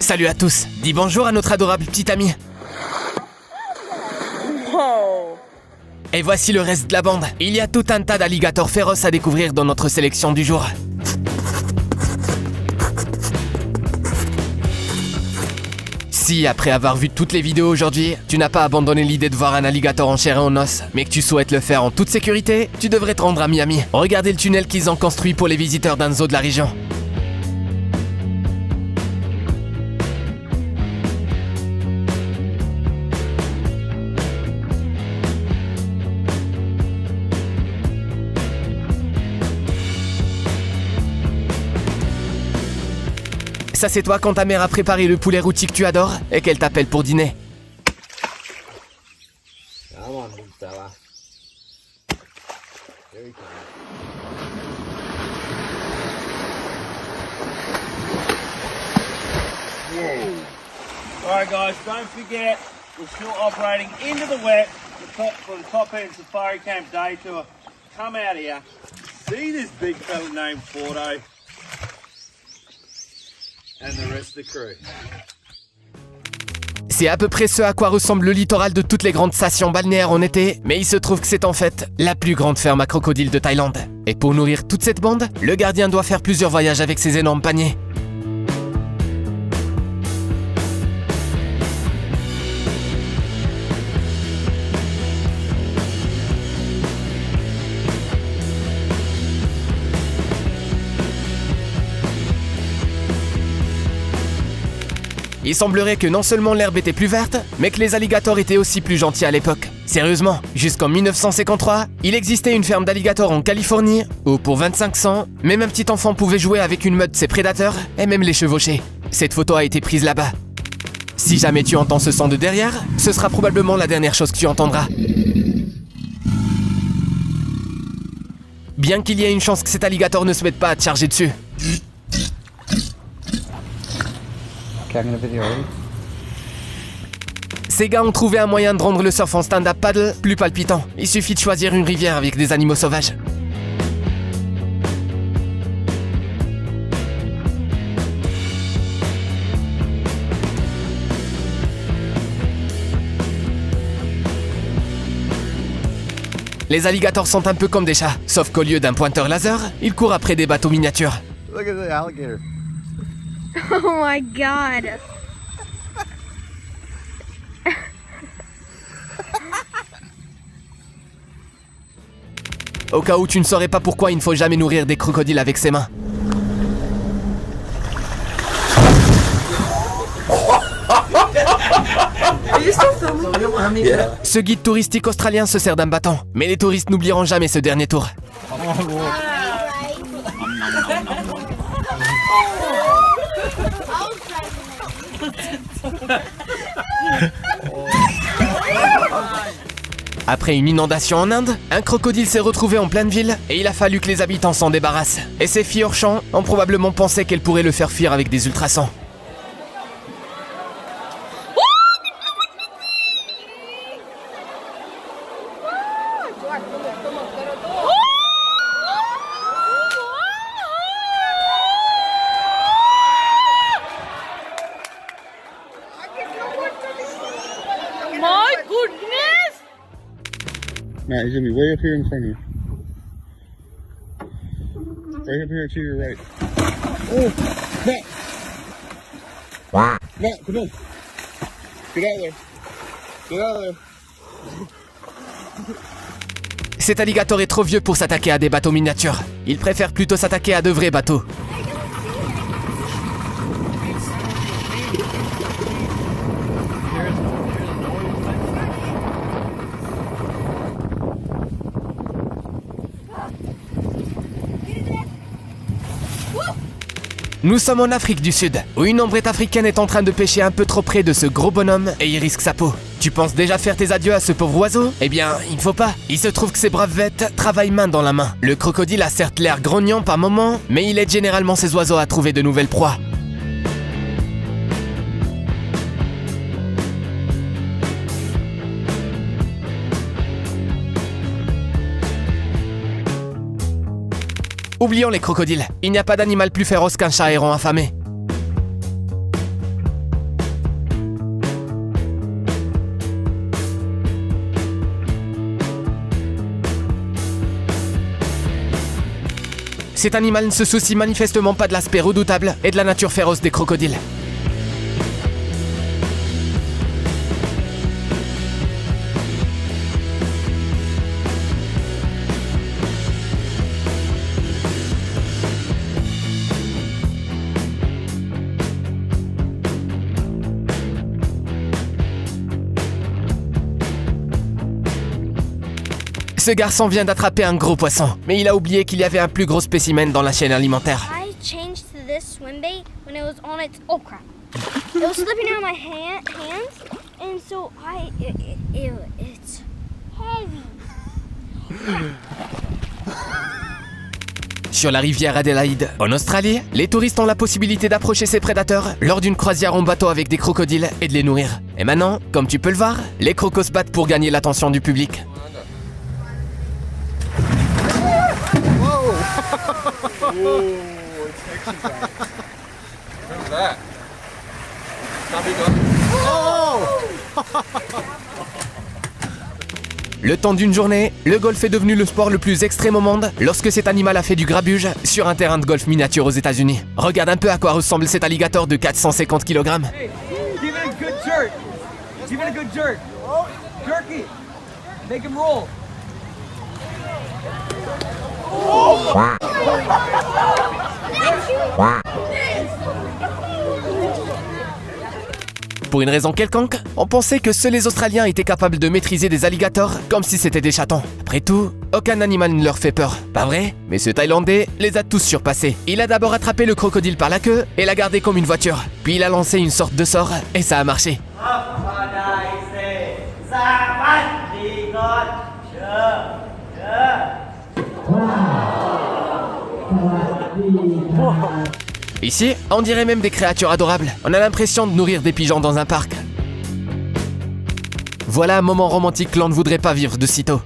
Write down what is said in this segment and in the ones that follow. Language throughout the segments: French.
Salut à tous, dis bonjour à notre adorable petit ami. Wow. Et voici le reste de la bande. Il y a tout un tas d'alligators féroces à découvrir dans notre sélection du jour. Si, après avoir vu toutes les vidéos aujourd'hui, tu n'as pas abandonné l'idée de voir un alligator en chair et en os, mais que tu souhaites le faire en toute sécurité, tu devrais te rendre à Miami. Regardez le tunnel qu'ils ont construit pour les visiteurs d'un zoo de la région. Ça c'est toi quand ta mère a préparé le poulet rôti que tu adores et qu'elle t'appelle pour dîner. Come on, big fella. Here he comes. Whoa. Alright guys, don't forget, we're still operating into the wet for the top end Safari Camp Day Tour. Come out here, see this big fella named Fordo and the rest of the crew. C'est à peu près ce à quoi ressemble le littoral de toutes les grandes stations balnéaires en été, mais il se trouve que c'est en fait la plus grande ferme à crocodiles de Thaïlande. Et pour nourrir toute cette bande, le gardien doit faire plusieurs voyages avec ses énormes paniers. Il semblerait que non seulement l'herbe était plus verte, mais que les alligators étaient aussi plus gentils à l'époque. Sérieusement, jusqu'en 1953, il existait une ferme d'alligators en Californie où pour 25 cents, même un petit enfant pouvait jouer avec une meute de ses prédateurs et même les chevaucher. Cette photo a été prise là-bas. Si jamais tu entends ce son de derrière, ce sera probablement la dernière chose que tu entendras. Bien qu'il y ait une chance que cet alligator ne se mette pas à te charger dessus. Ces gars ont trouvé un moyen de rendre le surf en stand-up paddle plus palpitant. Il suffit de choisir une rivière avec des animaux sauvages. Les alligators sont un peu comme des chats, sauf qu'au lieu d'un pointeur laser, ils courent après des bateaux miniatures. Look at the alligator. Oh my god. Au cas où tu ne saurais pas pourquoi il ne faut jamais nourrir des crocodiles avec ses mains. Ce guide touristique australien se sert d'un bâton, mais les touristes n'oublieront jamais ce dernier tour. Après une inondation en Inde, un crocodile s'est retrouvé en pleine ville et il a fallu que les habitants s'en débarrassent. Et ces filles hors champ ont probablement pensé qu'elles pourraient le faire fuir avec des ultrasons. My goodness! Matt, he's gonna be way up here in front of you. Right up here to your right. Oh, Matt! Matt, come on. Get out of there. Get out of there. Cet alligator est trop vieux pour s'attaquer à des bateaux miniatures. Il préfère plutôt s'attaquer à de vrais bateaux. Nous sommes en Afrique du Sud, où une ombrette africaine est en train de pêcher un peu trop près de ce gros bonhomme et il risque sa peau. Tu penses déjà faire tes adieux à ce pauvre oiseau? Eh bien, il ne faut pas. Il se trouve que ces braves bêtes travaillent main dans la main. Le crocodile a certes l'air grognant par moments, mais il aide généralement ces oiseaux à trouver de nouvelles proies. Oublions les crocodiles. Il n'y a pas d'animal plus féroce qu'un chat errant affamé. cet animal ne se soucie manifestement pas de l'aspect redoutable et de la nature féroce des crocodiles. Ce garçon vient d'attraper un gros poisson, mais il a oublié qu'il y avait un plus gros spécimen dans la chaîne alimentaire. I changed to this swim bait when it was on its. Oh crap! It was slipping out of my hands, and so it's heavy. Sur la rivière Adélaïde, en Australie, les touristes ont la possibilité d'approcher ces prédateurs lors d'une croisière en bateau avec des crocodiles et de les nourrir. Et maintenant, comme tu peux le voir, les crocos se battent pour gagner l'attention du public. Le temps d'une journée, le golf est devenu le sport le plus extrême au monde lorsque cet animal a fait du grabuge sur un terrain de golf miniature aux États-Unis. Regarde un peu à quoi ressemble cet alligator de 450 kg. Hey, give it a good jerk. Give it a good jerk. Jerk it. Make him roll. Pour une raison quelconque, on pensait que seuls les Australiens étaient capables de maîtriser des alligators comme si c'était des chatons. Après tout, aucun animal ne leur fait peur, pas vrai? Mais ce Thaïlandais les a tous surpassés. Il a d'abord attrapé le crocodile par la queue et l'a gardé comme une voiture. Puis il a lancé une sorte de sort et ça a marché. Ici, on dirait même des créatures adorables. On a l'impression de nourrir des pigeons dans un parc. Voilà un moment romantique que l'on ne voudrait pas vivre de sitôt.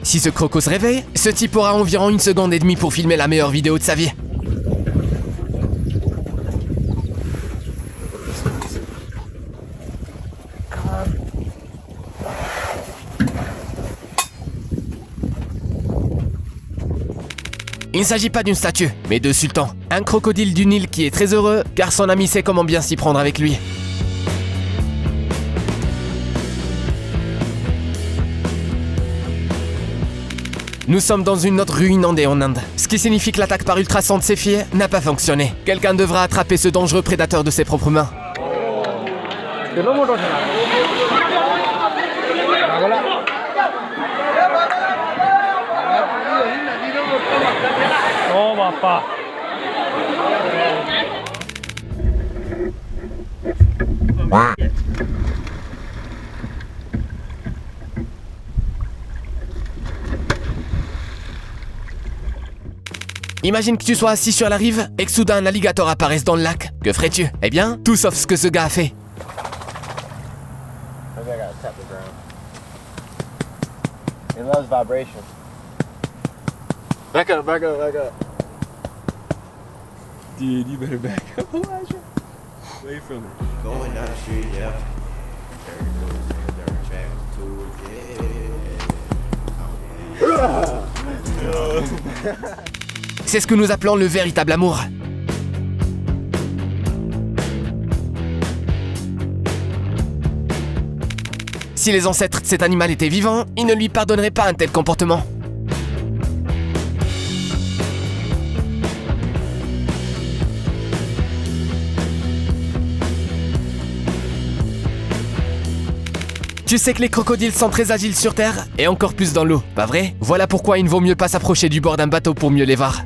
Si ce croco se réveille, ce type aura environ 1 seconde et demie pour filmer la meilleure vidéo de sa vie. Il ne s'agit pas d'une statue, mais de Sultan, un crocodile du Nil qui est très heureux car son ami sait comment bien s'y prendre avec lui. Nous sommes dans une autre ruine andée en Inde, ce qui signifie que l'attaque par ultrasons de ses filles n'a pas fonctionné. Quelqu'un devra attraper ce dangereux prédateur de ses propres mains. Oh, papa. Imagine que tu sois assis sur la rive et que soudain un alligator apparaisse dans le lac. Que ferais-tu? Eh bien, tout sauf ce que ce gars a fait. Maybe I gotta tap the ground. It loves vibration. Back up, back up, back up. Dude, you better back up. Away from it. Going down the street, yeah. C'est ce que nous appelons le véritable amour. Si les ancêtres de cet animal étaient vivants, ils ne lui pardonneraient pas un tel comportement. Tu sais que les crocodiles sont très agiles sur terre et encore plus dans l'eau, pas vrai? Voilà pourquoi il ne vaut mieux pas s'approcher du bord d'un bateau pour mieux les voir.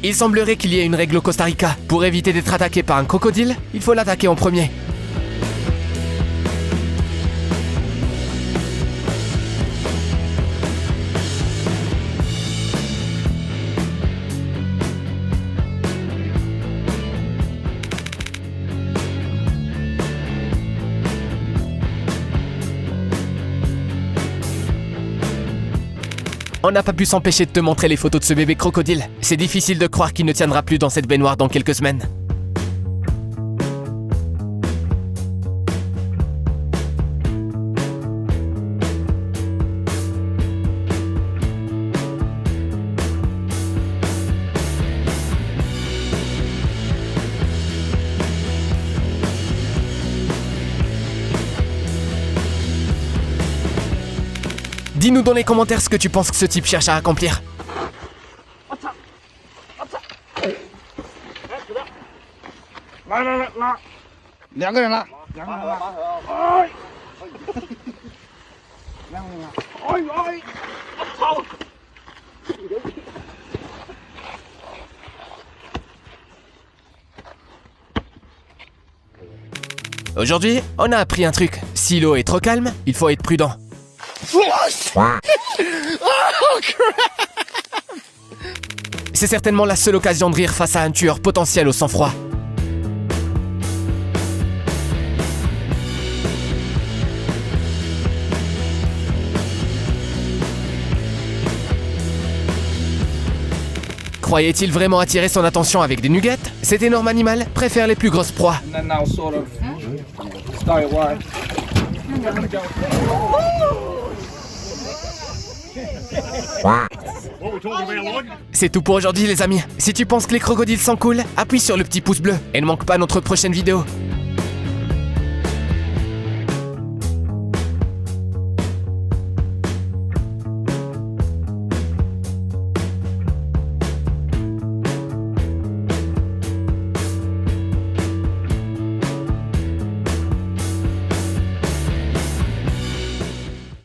Il semblerait qu'il y ait une règle au Costa Rica. Pour éviter d'être attaqué par un crocodile, il faut l'attaquer en premier. on n'a pas pu s'empêcher de te montrer les photos de ce bébé crocodile. C'est difficile de croire qu'il ne tiendra plus dans cette baignoire dans quelques semaines. Dis-nous dans les commentaires ce que tu penses que ce type cherche à accomplir. Aujourd'hui, on a appris un truc. Si l'eau est trop calme, il faut être prudent. C'est certainement la seule occasion de rire face à un tueur potentiel au sang-froid. Croyait-il vraiment attirer son attention avec des nuggets? Cet énorme animal préfère les plus grosses proies. And then now sort of start wide. C'est tout pour aujourd'hui les amis. Si tu penses que les crocodiles sont cool, appuie sur le petit pouce bleu et ne manque pas notre prochaine vidéo.